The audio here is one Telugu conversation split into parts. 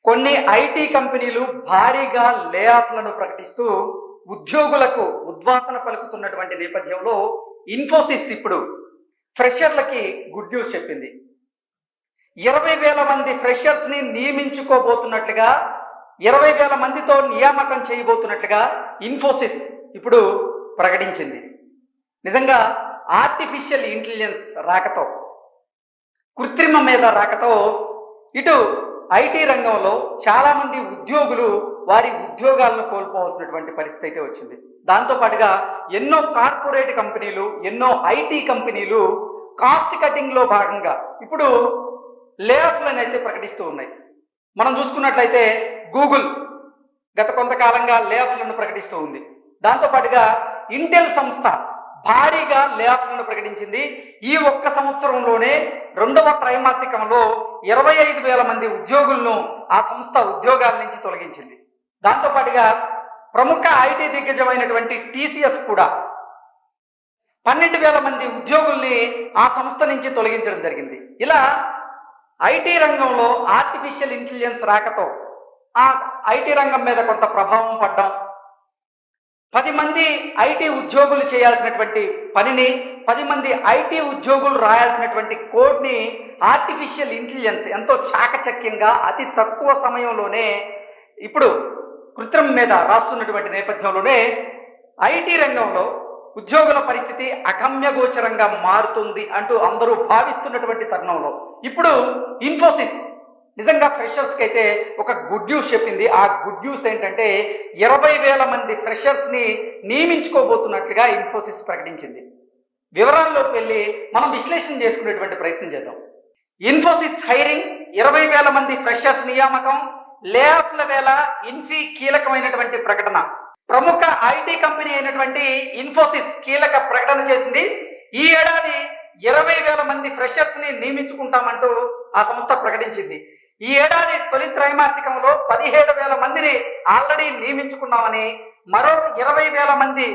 కొన్ని ఐటీ కంపెనీలు భారీగా లే ఆఫ్లను ప్రకటిస్తూ ఉద్యోగులకు ఉద్వాసన పలుకుతున్నటువంటి నేపథ్యంలో ఇన్ఫోసిస్ ఇప్పుడు ఫ్రెషర్లకి గుడ్ న్యూస్ చెప్పింది. 20,000 మంది ఫ్రెషర్స్ని నియమించుకోబోతున్నట్లుగా, 20,000 మందితో నియామకం చేయబోతున్నట్లుగా ఇన్ఫోసిస్ ఇప్పుడు ప్రకటించింది. నిజంగా ఆర్టిఫిషియల్ ఇంటెలిజెన్స్ రాకతో, కృత్రిమ మేధ రాకతో ఇటు ఐటీ రంగంలో చాలామంది ఉద్యోగులు వారి ఉద్యోగాలను కోల్పోవాల్సినటువంటి పరిస్థితి అయితే వచ్చింది. దాంతోపాటుగా ఎన్నో కార్పొరేట్ కంపెనీలు, ఎన్నో ఐటీ కంపెనీలు కాస్ట్ కటింగ్లో భాగంగా ఇప్పుడు లే ఆఫ్లను అయితే ప్రకటిస్తూ ఉన్నాయి. మనం చూసుకున్నట్లయితే గూగుల్ గత కొంతకాలంగా లే ఆఫ్లను ప్రకటిస్తూ ఉంది. దాంతోపాటుగా ఇంటెల్ సంస్థ భారీగా లే ఆఫ్లను ప్రకటించింది. ఈ ఒక్క సంవత్సరంలోనే రెండవ త్రైమాసికంలో 25,000 మంది ఉద్యోగులను ఆ సంస్థ ఉద్యోగాల నుంచి తొలగించింది. దాంతోపాటుగా ప్రముఖ ఐటీ దిగ్గజమైనటువంటి టీసీఎస్ కూడా 12,000 మంది ఉద్యోగుల్ని ఆ సంస్థ నుంచి తొలగించడం జరిగింది. ఇలా ఐటీ రంగంలో ఆర్టిఫిషియల్ ఇంటెలిజెన్స్ రాకతో ఆ ఐటీ రంగం మీద కొంత ప్రభావం పడ్డం, 10 మంది ఐటీ ఉద్యోగులు చేయాల్సినటువంటి పనిని 10 మంది ఐటీ ఉద్యోగులు రాయాల్సినటువంటి కోడ్ని ఆర్టిఫిషియల్ ఇంటెలిజెన్స్ ఎంతో చాకచక్యంగా అతి తక్కువ సమయంలోనే ఇప్పుడు కృత్రిమ మీద రాస్తున్నటువంటి నేపథ్యంలోనే ఐటీ రంగంలో ఉద్యోగుల పరిస్థితి అగమ్యగోచరంగా మారుతుంది అంటూ అందరూ భావిస్తున్నటువంటి తరుణంలో ఇప్పుడు ఇన్ఫోసిస్ నిజంగా ఫ్రెషర్స్కి అయితే ఒక గుడ్ న్యూస్ చెప్పింది. ఆ గుడ్ న్యూస్ ఏంటంటే 20,000 మంది ఫ్రెషర్స్ని నియమించుకోబోతున్నట్లుగా ఇన్ఫోసిస్ ప్రకటించింది. వివరాల్లోకి వెళ్ళి మనం విశ్లేషణ చేసుకునేటువంటి ప్రయత్నం చేద్దాం. ఇన్ఫోసిస్ హైరింగ్, 20,000 మంది ఫ్రెషర్స్ నియామకం, లే ఆఫ్ల వేళ ఇన్ఫీ కీలకమైనటువంటి ప్రకటన. ప్రముఖ ఐటీ కంపెనీ అయినటువంటి ఇన్ఫోసిస్ కీలక ప్రకటన చేసింది. ఈ ఏడాది 20,000 మంది ఫ్రెషర్స్ని నియమించుకుంటామంటూ ఆ సంస్థ ప్రకటించింది. ఈ ఏడాది తొలి త్రైమాసికంలో 17,000 మందిని ఆల్రెడీ నియమించుకున్నామని, మరో 20,000 మంది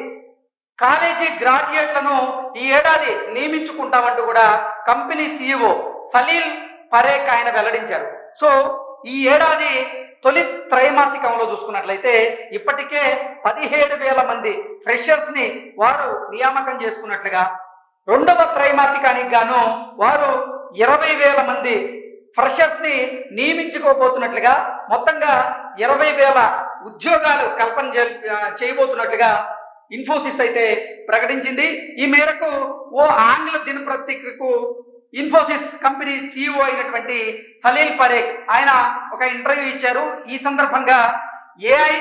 కాలేజీ గ్రాడ్యుయేట్లను ఈ ఏడాది నియమించుకుంటామంటూ కూడా కంపెనీ సీఈఓ సలీల్ పరేఖ్ ఆయన వెల్లడించారు. సో ఈ ఏడాది తొలి త్రైమాసికంలో చూసుకున్నట్లయితే ఇప్పటికే 17,000 మంది ఫ్రెషర్స్ని వారు నియామకం చేసుకున్నట్లుగా, రెండవ త్రైమాసికానికి గాను వారు 20,000 మంది ఫ్రెషర్స్ని నియమించుకోబోతున్నట్లుగా, మొత్తంగా 20,000 ఉద్యోగాలు కల్పన చేయబోతున్నట్లుగా ఇన్ఫోసిస్ అయితే ప్రకటించింది. ఈ మేరకు ఓ ఆంగ్ల దినపత్రికకు ఇన్ఫోసిస్ కంపెనీ సీఈఓ అయినటువంటి సలీల్ పరేఖ్ ఆయన ఒక ఇంటర్వ్యూ ఇచ్చారు. ఈ సందర్భంగా ఏఐ,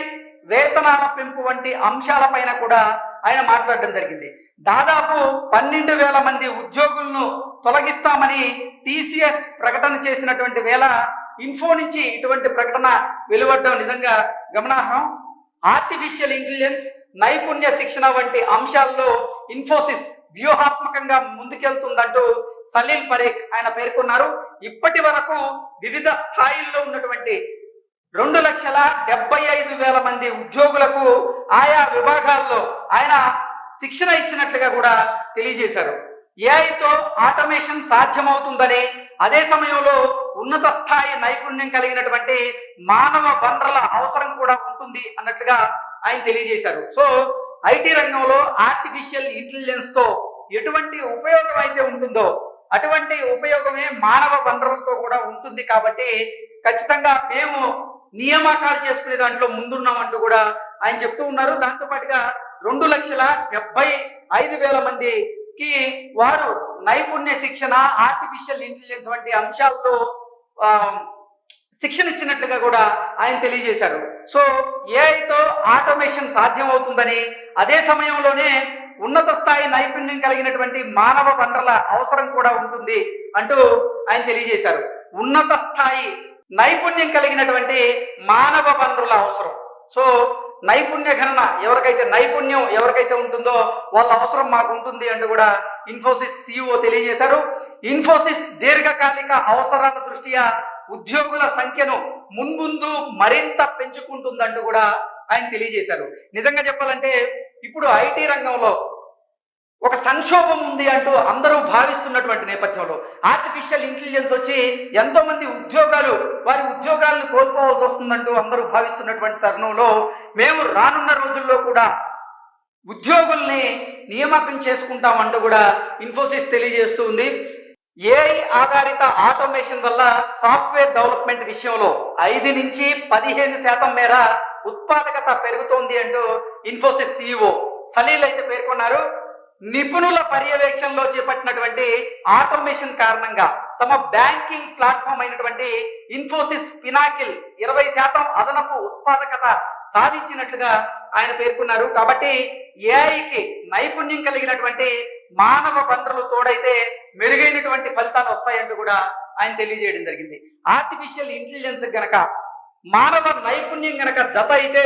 వేతనాల పెంపు వంటి అంశాలపైన కూడా ఆయన మాట్లాడడం జరిగింది. దాదాపు 12,000 మంది ఉద్యోగులను తొలగిస్తామని టీసీఎస్ ప్రకటన చేసినటువంటి వేళ ఇన్ఫో నుంచి ఇటువంటి ప్రకటన వెలువడడం నిజంగా గమనార్హం. ఆర్టిఫిషియల్ ఇంటెలిజెన్స్, నైపుణ్య శిక్షణ వంటి అంశాల్లో ఇన్ఫోసిస్ వ్యూహాత్మకంగా ముందుకెళ్తుందంటూ సలీల్ పరేఖ్ ఆయన పేర్కొన్నారు. ఇప్పటి వరకు వివిధ స్థాయిల్లో ఉన్నటువంటి 2,75,000 మంది ఉద్యోగులకు ఆయా విభాగాల్లో ఆయన శిక్షణ ఇచ్చినట్లుగా కూడా తెలియజేశారు. ఏఐతో ఆటోమేషన్ సాధ్యమవుతుందని, అదే సమయంలో ఉన్నత స్థాయి నైపుణ్యం కలిగినటువంటి మానవ వనరుల అవసరం కూడా ఉంటుంది అన్నట్లుగా ఆయన తెలియజేశారు. సో ఐటీ రంగంలో ఆర్టిఫిషియల్ ఇంటెలిజెన్స్ తో ఎటువంటి ఉపయోగం అయితే ఉంటుందో అటువంటి ఉపయోగమే మానవ వనరులతో కూడా ఉంటుంది. కాబట్టి ఖచ్చితంగా మేము నియామకాలు చేసుకునే దాంట్లో ముందున్నామంటూ కూడా ఆయన చెప్తూ ఉన్నారు. దాంతోపాటుగా 2,75,000 మందికి వారు నైపుణ్య శిక్షణ, ఆర్టిఫిషియల్ ఇంటెలిజెన్స్ వంటి అంశాల్లో శిక్షణ ఇచ్చినట్లుగా కూడా ఆయన తెలియజేశారు. సో ఏఐతో ఆటోమేషన్ సాధ్యమవుతుందని, అదే సమయంలోనే ఉన్నత స్థాయి నైపుణ్యం కలిగినటువంటి మానవ వనరుల అవసరం కూడా ఉంటుంది అంటూ ఆయన తెలియజేశారు. ఉన్నత స్థాయి నైపుణ్యం కలిగినటువంటి మానవ వనరుల అవసరం. సో నైపుణ్య గణన నైపుణ్యం ఎవరికైతే ఉంటుందో వాళ్ళ అవసరం మాకు ఉంటుంది అంటూ కూడా ఇన్ఫోసిస్ సీఈఓ తెలియజేశారు. ఇన్ఫోసిస్ దీర్ఘకాలిక అవసరాల దృష్ట్యా ఉద్యోగుల సంఖ్యను మున్ముందు మరింత పెంచుకుంటుందంటూ కూడా ఆయన తెలియజేశారు. నిజంగా చెప్పాలంటే ఇప్పుడు ఐటీ రంగంలో ఒక సంక్షోభం ఉంది అంటూ అందరూ భావిస్తున్నటువంటి నేపథ్యంలో ఆర్టిఫిషియల్ ఇంటెలిజెన్స్ వచ్చి ఎంతో మంది వారి ఉద్యోగాలను కోల్పోవాల్సి వస్తుందంటూ అందరూ భావిస్తున్నటువంటి తరుణంలో మేము రానున్న రోజుల్లో కూడా ఉద్యోగుల్ని నియామకం చేసుకుంటామంటూ కూడా ఇన్ఫోసిస్ తెలియజేస్తూ ఉంది. ఏఐ ఆధారిత ఆటోమేషన్ వల్ల సాఫ్ట్వేర్ డెవలప్మెంట్ విషయంలో 5 నుంచి 15% మేర ఉత్పాదకత పెరుగుతోంది అంటూ ఇన్ఫోసిస్ CEO సలీల్ అయితే పేర్కొన్నారు. నిపుణుల పర్యవేక్షణలో చేపట్టినటువంటి ఆటోమేషన్ కారణంగా తమ బ్యాంకింగ్ ప్లాట్ఫామ్ అయినటువంటి ఇన్ఫోసిస్ పినాకిల్ 20% అదనపు ఉత్పాదకత సాధించినట్లుగా ఆయన పేర్కొన్నారు. కాబట్టి ఏఐకి నైపుణ్యం కలిగినటువంటి మానవ వనరులు తోడైతే మెరుగైనటువంటి ఫలితాలు వస్తాయంటూ కూడా ఆయన తెలియజేయడం జరిగింది. ఆర్టిఫిషియల్ ఇంటెలిజెన్స్ గనక మానవ నైపుణ్యం గనక జత అయితే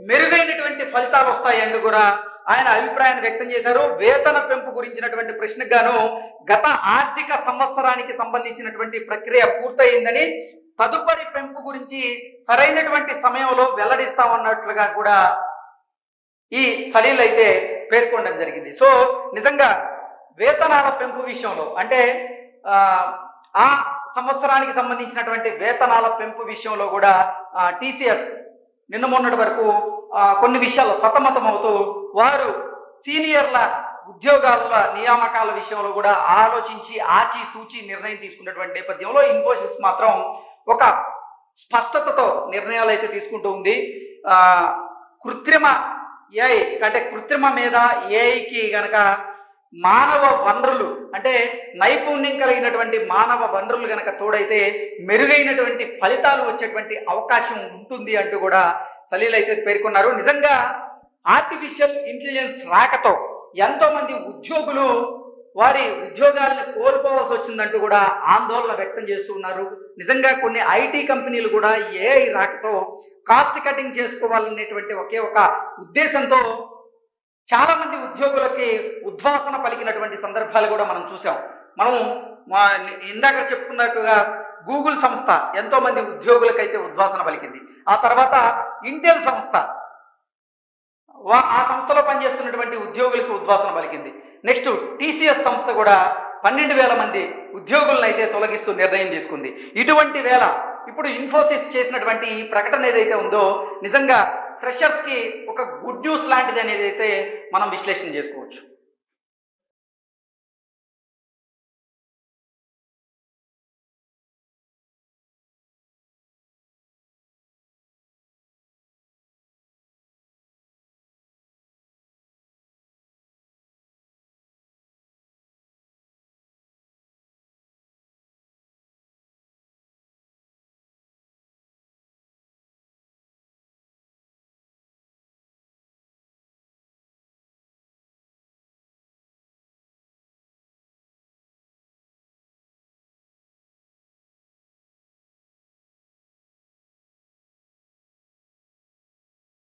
మెరుగైనటువంటి ఫలితాలు వస్తాయంటూ కూడా ఆయన అభిప్రాయాన్ని వ్యక్తం చేశారు. వేతన పెంపు గురించినటువంటి ప్రశ్నకు గాను గత ఆర్థిక సంవత్సరానికి సంబంధించినటువంటి ప్రక్రియ పూర్తయిందని, తదుపరి పెంపు గురించి సరైనటువంటి సమయంలో వెల్లడిస్తామన్నట్లుగా కూడా ఈ సలీల్ అయితే పేర్కొనడం జరిగింది. సో నిజంగా వేతనాల పెంపు విషయంలో అంటే ఆ సంవత్సరానికి సంబంధించినటువంటి వేతనాల పెంపు విషయంలో కూడా టీసీఎస్ నిన్న మొన్నటి వరకు కొన్ని విషయాలు సతమతమవుతూ వారు సీనియర్ల ఉద్యోగాల నియామకాల విషయంలో కూడా ఆలోచించి ఆచితూచి నిర్ణయం తీసుకున్నటువంటి నేపథ్యంలో ఇన్ఫోసిస్ మాత్రం ఒక స్పష్టతతో నిర్ణయాలు అయితే తీసుకుంటూ ఉంది. కృత్రిమ ఏఐ అంటే కృత్రిమ మీద ఏఐకి గనక మానవ వనరులు అంటే నైపుణ్యం కలిగినటువంటి మానవ వనరులు గనక తోడైతే మెరుగైనటువంటి ఫలితాలు వచ్చేటువంటి అవకాశం ఉంటుంది అంటూ కూడా సలీల్ అయితే పేర్కొన్నారు. నిజంగా ఆర్టిఫిషియల్ ఇంటెలిజెన్స్ రాకతో ఎంతో మంది ఉద్యోగులు వారి ఉద్యోగాలను కోల్పోవాల్సి వచ్చిందంటూ కూడా ఆందోళన వ్యక్తం చేస్తూ ఉన్నారు. నిజంగా కొన్ని ఐటీ కంపెనీలు కూడా ఏఐ రాకతో కాస్ట్ కటింగ్ చేసుకోవాలనేటువంటి ఒకే ఒక ఉద్దేశంతో చాలా మంది ఉద్యోగులకి ఉద్వాసన పలికినటువంటి సందర్భాలు కూడా మనం చూసాం. మనం ఇందాక చెప్పుకున్నట్టుగా గూగుల్ సంస్థ ఎంతో మంది ఉద్యోగులకైతే ఉద్వాసన పలికింది. ఆ తర్వాత ఇంటెల్ సంస్థ ఆ సంస్థలో పనిచేస్తున్నటువంటి ఉద్యోగులకు ఉద్వాసన పలికింది. నెక్స్ట్ టీసీఎస్ సంస్థ కూడా 12,000 మంది ఉద్యోగులను అయితే తొలగిస్తూ నిర్ణయం తీసుకుంది. ఇటువంటి వేళ ఇప్పుడు ఇన్ఫోసిస్ చేసినటువంటి ఈ ప్రకటన ఏదైతే ఉందో నిజంగా ఫ్రెషర్స్కి ఒక గుడ్ న్యూస్ లాంటిది అనేది అయితే మనం విశ్లేషణ చేసుకోవచ్చు.